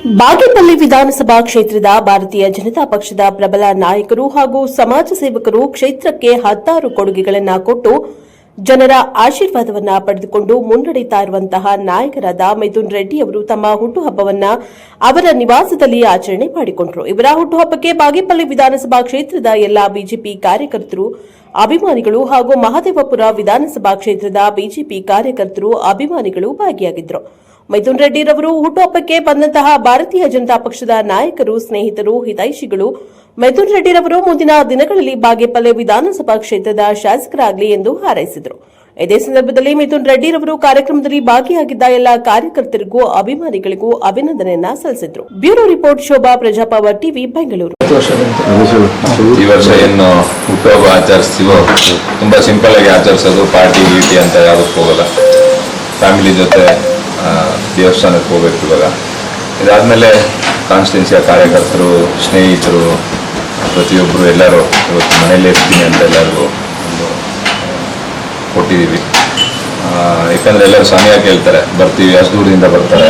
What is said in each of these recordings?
ಬಾಗೇಪಲ್ಲಿ ವಿಧಾನಸಭಾ ಕ್ಷೇತ್ರದ ಭಾರತೀಯ ಜನತಾ ಪಕ್ಷದ ಪ್ರಬಲ ನಾಯಕರು ಹಾಗೂ ಸಮಾಜ ಸೇವಕರು ಕ್ಷೇತ್ರಕ್ಕೆ 16 ಕೊಡುಗೆಗಳನ್ನು ಕೊಟ್ಟು ಜನರ ಆಶೀರ್ವಾದವನ್ನ ಪಡೆದುಕೊಂಡು ಮುನ್ನಡೆಯುತ್ತಾ ಇರುವಂತಹ ನಾಯಕರಾದ ಮಿಥುನ್ ರೆಡ್ಡಿ ಅವರು ತಮ್ಮ ಹುಟ್ಟುಹಬ್ಬವನ್ನು ಅವರ ನಿವಾಸದಲ್ಲಿ ಆಚರಣೆ ಮಾಡಿಕೊಂಡರು. ಇವರ ಹುಟ್ಟುಹಬ್ಬಕ್ಕೆ ಬಾಗೇಪಲ್ಲಿ ವಿಧಾನಸಭಾ ಕ್ಷೇತ್ರದ ಎಲ್ಲಾ ಬಿಜೆಪಿ ಕಾರ್ಯಕರ್ತರು, ಅಭಿಮಾನಿಗಳು ಹಾಗೂ ಮಹದೇವಪುರ ವಿಧಾನಸಭಾ ಕ್ಷೇತ್ರದ ಬಿಜೆಪಿ ಕಾರ್ಯಕರ್ತರು, ಅಭಿಮಾನಿಗಳು ಭಾಗಿಯಾಗಿದ್ದರು. ಮಿಥುನ್ ರೆಡ್ಡಿರವರು ಹುಟ್ಟುಹಬ್ಬಕ್ಕೆ ಬಂದಂತಹ ಭಾರತೀಯ ಜನತಾ ಪಕ್ಷದ ನಾಯಕರು, ಸ್ನೇಹಿತರು, ಹಿತೈಷಿಗಳು ಮಿಥುನ್ ರೆಡ್ಡಿರವರು ಮುಂದಿನ ದಿನಗಳಲ್ಲಿ ಬಾಗೇಪಲ್ಲಿ ವಿಧಾನಸಭಾ ಕ್ಷೇತ್ರದ ಶಾಸಕರಾಗಲಿ ಎಂದು ಹಾರೈಸಿದರು. ಇದೇ ಸಂದರ್ಭದಲ್ಲಿ ಮಿಥುನ್ ರೆಡ್ಡಿರವರು ಕಾರ್ಯಕ್ರಮದಲ್ಲಿ ಭಾಗಿಯಾಗಿದ್ದ ಎಲ್ಲ ಕಾರ್ಯಕರ್ತರಿಗೂ, ಅಭಿಮಾನಿಗಳಿಗೂ ಅಭಿನಂದನೆಯನ್ನ ಸಲ್ಲಿಸಿದರು. Bureau report, Shobha, Praja Power TV, Bengaluru. ಈ ವರ್ಷ ಏನು ಹುಟ್ಟುಹಬ್ಬ ಆಚರಿಸ್ತೀವೋ ತುಂಬಾ ಸಿಂಪಲ್ ಆಗಿ ಆಚರಿಸೋದು. ಪಾರ್ಟಿ ಗೀಟಿ ಅಂತ ಯಾವುದಕ್ಕೆ ಹೋಗಲ್ಲ. ಫ್ಯಾಮಿಲಿ ಜೊತೆ ದೇವಸ್ಥಾನಕ್ಕೆ ಹೋಗ್ಬೇಕು. ಇವಾಗ ಇದಾದ್ಮೇಲೆ ಕಾನ್ಸ್ಟಿಟ್ಯೂನ್ಸಿಯ ಕಾರ್ಯಕರ್ತರು, ಸ್ನೇಹಿತರು, ಪ್ರತಿಯೊಬ್ಬರು ಎಲ್ಲರೂ ಇವತ್ತು ಮನೇಲಿ ಇರ್ತೀನಿ ಅಂತ ಎಲ್ಲರಿಗೂ ಒಂದು ಕೊಟ್ಟಿದ್ದೀವಿ. ಯಾಕಂದರೆ ಎಲ್ಲರೂ ಸಮಯ ಕೇಳ್ತಾರೆ, ಬರ್ತೀವಿ, ಅಷ್ಟು ದೂರದಿಂದ ಬರ್ತಾರೆ.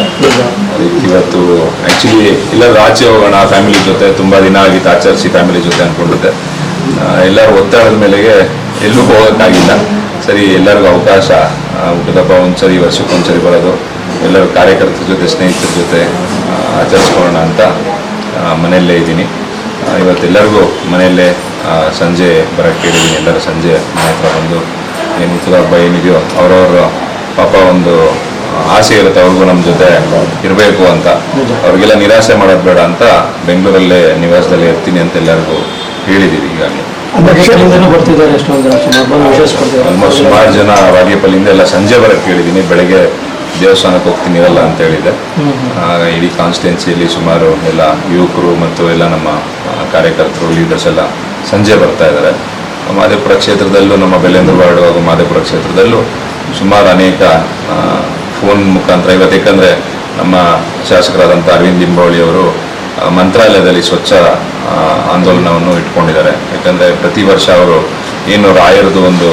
ಅದಕ್ಕೆ ಇವತ್ತು ಆ್ಯಕ್ಚುಲಿ ಎಲ್ಲರೂ ಆಚೆ ಹೋಗೋಣ ಫ್ಯಾಮಿಲಿ ಜೊತೆ, ತುಂಬ ದಿನ ಆಗಿತ್ತು ಆಚರಿಸಿ ಫ್ಯಾಮಿಲಿ ಜೊತೆ ಅಂದ್ಕೊಂಡಿದ್ದೆ. ಎಲ್ಲರೂ ಒತ್ತಡದ ಮೇಲೆಗೆ ಎಲ್ಲೂ ಹೋಗೋಕ್ಕಾಗಿಲ್ಲ. ಸರಿ, ಎಲ್ಲರಿಗೂ ಅವಕಾಶ, ಹುಟ್ಟದಪ್ಪ ಒಂದ್ಸರಿ, ವರ್ಷಕ್ಕೊಂದ್ಸರಿ ಬರೋದು, ಎಲ್ಲರೂ ಕಾರ್ಯಕರ್ತರ ಜೊತೆ, ಸ್ನೇಹಿತರ ಜೊತೆ ಆಚರಿಸ್ಕೊಳ್ಳೋಣ ಅಂತ ಮನೆಯಲ್ಲೇ ಇದ್ದೀನಿ. ಇವತ್ತೆಲ್ಲರಿಗೂ ಮನೆಯಲ್ಲೇ ಸಂಜೆ ಬರೋಕ್ಕೆ ಹೇಳಿದ್ದೀನಿ. ಎಲ್ಲರೂ ಸಂಜೆ ಮನೆ ಹತ್ರ ಬಂದು ಏನು ಹುಟ್ಟದಬ್ಬ ಏನಿದೆಯೋ ಅವರವ್ರ ಪಾಪ ಒಂದು ಆಸೆ ಇರುತ್ತೆ, ಅವ್ರಿಗೂ ನಮ್ಮ ಜೊತೆ ಇರಬೇಕು ಅಂತ. ಅವ್ರಿಗೆಲ್ಲ ನಿರಾಸೆ ಮಾಡೋದು ಬೇಡ ಅಂತ ಬೆಂಗಳೂರಲ್ಲೇ ನಿವಾಸದಲ್ಲಿ ಇರ್ತೀನಿ ಅಂತ ಎಲ್ಲರಿಗೂ ಹೇಳಿದ್ದೀವಿ. ಈಗಾಗಲೇ ಆಲ್ಮೋಸ್ಟ್ ಸುಮಾರು ಜನ ಬಾಗೇಪಲ್ಲಿಂದ ಎಲ್ಲ ಸಂಜೆ ಬರೋಕ್ಕೆ ಹೇಳಿದ್ದೀನಿ. ಬೆಳಗ್ಗೆ ದೇವಸ್ಥಾನಕ್ಕೆ ಹೋಗ್ತೀನಿ ಇರಲ್ಲ ಅಂತ ಹೇಳಿದೆ. ಇಡೀ ಕಾನ್ಸ್ಟಿಟ್ಯೂನ್ಸಿಯಲ್ಲಿ ಸುಮಾರು ಎಲ್ಲ ಯುವಕರು ಮತ್ತು ಎಲ್ಲ ನಮ್ಮ ಕಾರ್ಯಕರ್ತರು, ಲೀಡರ್ಸ್ ಎಲ್ಲ ಸಂಜೆ ಬರ್ತಾ ಇದ್ದಾರೆ. ಮಹದೇವಪುರ ಕ್ಷೇತ್ರದಲ್ಲೂ, ನಮ್ಮ ಬೆಲ್ಲೆಂದ್ರ ವಾರ್ಡು ಹಾಗೂ ಮಹದೇವಪುರ ಕ್ಷೇತ್ರದಲ್ಲೂ ಸುಮಾರು ಅನೇಕ ಫೋನ್ ಮುಖಾಂತರ ಇವತ್ತು, ಏಕೆಂದರೆ ನಮ್ಮ ಶಾಸಕರಾದಂಥ ಅರವಿಂದ್ ಲಿಂಬಾವಳಿ ಅವರು ಮಂತ್ರಾಲಯದಲ್ಲಿ ಸ್ವಚ್ಛ ಆಂದೋಲನವನ್ನು ಇಟ್ಕೊಂಡಿದ್ದಾರೆ. ಯಾಕಂದರೆ ಪ್ರತಿ ವರ್ಷ ಅವರು ಏನು ರಾಯರದು ಒಂದು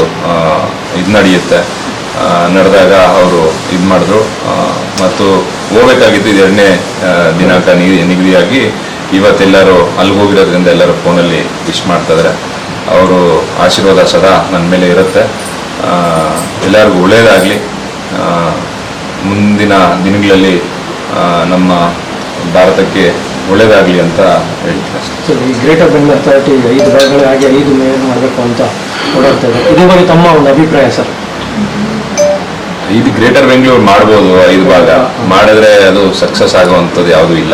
ಇದು ನಡೆಯುತ್ತೆ, ನಡೆದಾಗ ಅವರು ಇದು ಮಾಡಿದ್ರು. ಮತ್ತು ಹೋಗಬೇಕಾಗಿತ್ತು, ಇದು 2ನೇ ದಿನಾಂಕ ನಿಗದಿಯಾಗಿ ಇವತ್ತೆಲ್ಲರೂ ಅಲ್ಲಿಗೆ ಹೋಗಿರೋದ್ರಿಂದ ಎಲ್ಲರೂ ಫೋನಲ್ಲಿ ವಿಶ್ ಮಾಡ್ತಾಯಿದ್ದಾರೆ. ಅವರು ಆಶೀರ್ವಾದ ಸದಾ ನನ್ನ ಮೇಲೆ ಇರುತ್ತೆ. ಎಲ್ಲರಿಗೂ ಒಳ್ಳೆಯದಾಗಲಿ. ಮುಂದಿನ ದಿನಗಳಲ್ಲಿ ನಮ್ಮ ಭಾರತಕ್ಕೆ ಒಳ್ಳೆಯದಾಗಲಿ ಅಂತ ಹೇಳ್ತೀನಿ. ಈ ಗ್ರೇಟರ್ ಬೆಂಗಳೂರು ಅಥಾರಿಟಿ 5 ಭಾಗಗಳಾಗಿ 5 ಮೇಯರ್ ಮಾಡಬೇಕು ಅಂತ ಓಡಾಡ್ತಾ ಇದೆ. ಇದೇ ಬಗ್ಗೆ ತಮ್ಮ ಒಂದು ಅಭಿಪ್ರಾಯ ಸರ್? ಇದು ಗ್ರೇಟರ್ ಬೆಂಗಳೂರು ಮಾಡ್ಬೋದು, 5 ಭಾಗ ಮಾಡಿದ್ರೆ ಅದು ಸಕ್ಸಸ್ ಆಗುವಂಥದ್ದು ಯಾವುದೂ ಇಲ್ಲ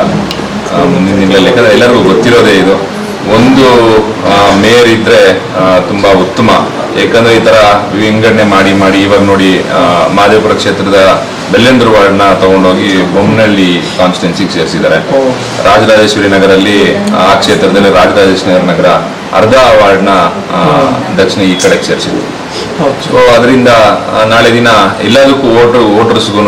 ಮುಂದಿನ ದಿನಗಳಲ್ಲಿ. ಯಾಕಂದರೆ ಎಲ್ಲರಿಗೂ ಗೊತ್ತಿರೋದೇ ಇದು. ಒಂದು ಮೇಯರ್ ಇದ್ದರೆ ತುಂಬ ಉತ್ತಮ. ಏಕೆಂದರೆ ಈ ಥರ ವಿಂಗಡಣೆ ಮಾಡಿ ಇವಾಗ ನೋಡಿ, ಮಹದೇವಪುರ ಕ್ಷೇತ್ರದ ಬೆಲ್ಲೆಂದ್ರ ವಾರ್ಡ್ನ ತೊಗೊಂಡೋಗಿ ಬೊಮ್ಮನಹಳ್ಳಿ ಕಾನ್ಸ್ಟಿಟ್ಯೂನ್ಸಿಗೆ ಸೇರಿಸಿದ್ದಾರೆ. ರಾಜರಾಜೇಶ್ವರಿ ನಗರಲ್ಲಿ, ಆ ಕ್ಷೇತ್ರದಲ್ಲಿ ರಾಜರಾಜೇಶ್ವರಿ ನಗರ ಅರ್ಧ ವಾರ್ಡ್ನ ದಕ್ಷಿಣ ಈ ಕಡೆಗೆ ಸೇರಿಸಿದ್ರು. ಸೊ ಅದರಿಂದ ನಾಳೆ ದಿನ ಎಲ್ಲದಕ್ಕೂ ವೋಟರ್ಸ್ಗೂ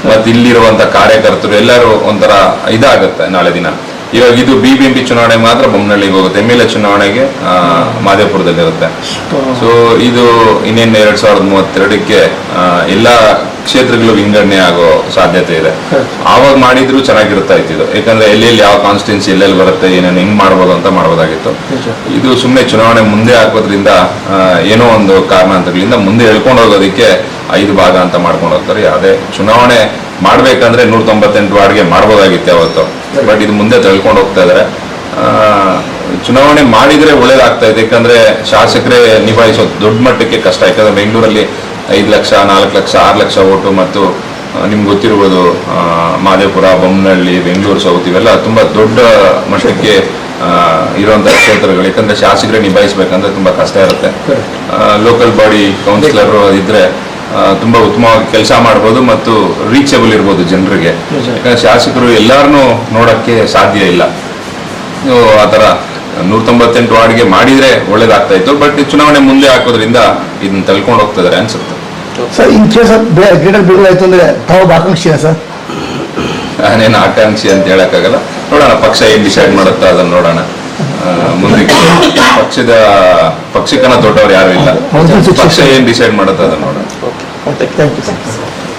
ಮತ್ತು ಇಲ್ಲಿರುವಂಥ ಕಾರ್ಯಕರ್ತರು ಎಲ್ಲರೂ ಒಂಥರ ಇದಾಗುತ್ತೆ ನಾಳೆ ದಿನ. ಇವಾಗ ಇದು BBMP ಚುನಾವಣೆಗೆ ಮಾತ್ರ ಬೊಮ್ಮನಹಳ್ಳಿಗೆ ಹೋಗುತ್ತೆ, MLA ಚುನಾವಣೆಗೆ ಮಹದೇವಪುರದಲ್ಲಿರುತ್ತೆ. ಸೊ ಇದು ಇನ್ನೇನು 2032ಕ್ಕೆ ಎಲ್ಲ ಕ್ಷೇತ್ರಗಳು ವಿಂಗಡಣೆ ಆಗೋ ಸಾಧ್ಯತೆ ಇದೆ. ಆವಾಗ ಮಾಡಿದ್ರು ಚೆನ್ನಾಗಿರ್ತಾ ಇತ್ತು ಇದು. ಯಾಕಂದ್ರೆ ಎಲ್ಲೆಲ್ಲಿ ಯಾವ ಕಾನ್ಸ್ಟಿಟ್ಯೂನ್ಸಿ ಎಲ್ಲೆಲ್ಲಿ ಬರುತ್ತೆ, ಏನೇನು ಹೆಂಗ್ ಮಾಡ್ಬೋದು ಅಂತ ಮಾಡ್ಬೋದಾಗಿತ್ತು. ಇದು ಸುಮ್ಮನೆ ಚುನಾವಣೆ ಮುಂದೆ ಹಾಕೋದ್ರಿಂದ ಏನೋ ಒಂದು ಕಾರಣಾಂತರಗಳಿಂದ ಮುಂದೆ ಹೇಳ್ಕೊಂಡು ಹೋಗೋದಕ್ಕೆ 5 ಭಾಗ ಅಂತ ಮಾಡ್ಕೊಂಡು ಹೋಗ್ತಾರೆ. ಯಾವುದೇ ಚುನಾವಣೆ ಮಾಡ್ಬೇಕಂದ್ರೆ 198 ವಾರ್ಡ್ಗೆ ಮಾಡ್ಬೋದಾಗಿತ್ತು ಅವತ್ತು. ಬಟ್ ಇದು ಮುಂದೆ ತಳ್ಕೊಂಡು ಹೋಗ್ತಾ ಇದ್ದಾರೆ. ಚುನಾವಣೆ ಮಾಡಿದ್ರೆ ಒಳ್ಳೇದಾಗ್ತಾ ಇದೆ. ಯಾಕಂದ್ರೆ ಶಾಸಕರೇ ನಿಭಾಯಿಸೋದು ದೊಡ್ಡ ಮಟ್ಟಕ್ಕೆ ಕಷ್ಟ. ಯಾಕಂದ್ರೆ ಬೆಂಗಳೂರಲ್ಲಿ 5 ಲಕ್ಷ, 4 ಲಕ್ಷ, 6 ಲಕ್ಷ ಓಟು, ಮತ್ತು ನಿಮ್ಗೆ ಗೊತ್ತಿರ್ಬೋದು ಮಹದೇವಪುರ, ಬೊಮ್ಮನಹಳ್ಳಿ, ಬೆಂಗಳೂರು ಸೌತ್ ಇವೆಲ್ಲ ತುಂಬ ದೊಡ್ಡ ಮಟ್ಟಕ್ಕೆ ಇರುವಂಥ ಕ್ಷೇತ್ರಗಳು. ಯಾಕಂದರೆ ಶಾಸಕರೇ ನಿಭಾಯಿಸ್ಬೇಕಂದ್ರೆ ತುಂಬ ಕಷ್ಟ ಇರುತ್ತೆ. ಲೋಕಲ್ ಬಾಡಿ ಕೌನ್ಸಿಲರು ಇದ್ದರೆ ತುಂಬ ಉತ್ತಮವಾಗಿ ಕೆಲಸ ಮಾಡ್ಬೋದು ಮತ್ತು ರೀಚಬಲ್ ಇರ್ಬೋದು ಜನರಿಗೆ. ಯಾಕಂದರೆ ಶಾಸಕರು ಎಲ್ಲರನ್ನೂ ನೋಡೋಕ್ಕೆ ಸಾಧ್ಯ ಇಲ್ಲ. ಆ ಥರ 198 ವಾರ್ಡ್ಗೆ ಮಾಡಿದರೆ ಒಳ್ಳೇದಾಗ್ತಾ ಇತ್ತು. ಬಟ್ ಚುನಾವಣೆ ಮುಂದೆ ಹಾಕೋದ್ರಿಂದ ಇದನ್ನ ತಳ್ಕೊಂಡು ಹೋಗ್ತಿದ್ದಾರೆ ಅನ್ಸುತ್ತೆ. Sir, in case greater Bengaluru ಆಯ್ತು ಅಂದ್ರೆ ತಾವು ಆಕಾಂಕ್ಷಿಯ ಸರ್? ನಾನೇನು ಆಕಾಂಕ್ಷಿ ಅಂತ ಹೇಳಕ್ಕಾಗಲ್ಲ. ನೋಡೋಣ, ಪಕ್ಷ ಏನ್ ಡಿಸೈಡ್ ಮಾಡುತ್ತೋ ಅದನ್ನ ನೋಡೋಣ. ಮುಂದೆ ಪಕ್ಷಕ್ಕನ್ನ ದೊಡ್ಡವ್ರು ಯಾರು ಇಲ್ಲ. ಪಕ್ಷ ಏನ್ ಡಿಸೈಡ್ ಮಾಡುತ್ತೋ ಅದನ್ನ ನೋಡೋಣ. Thank you sir.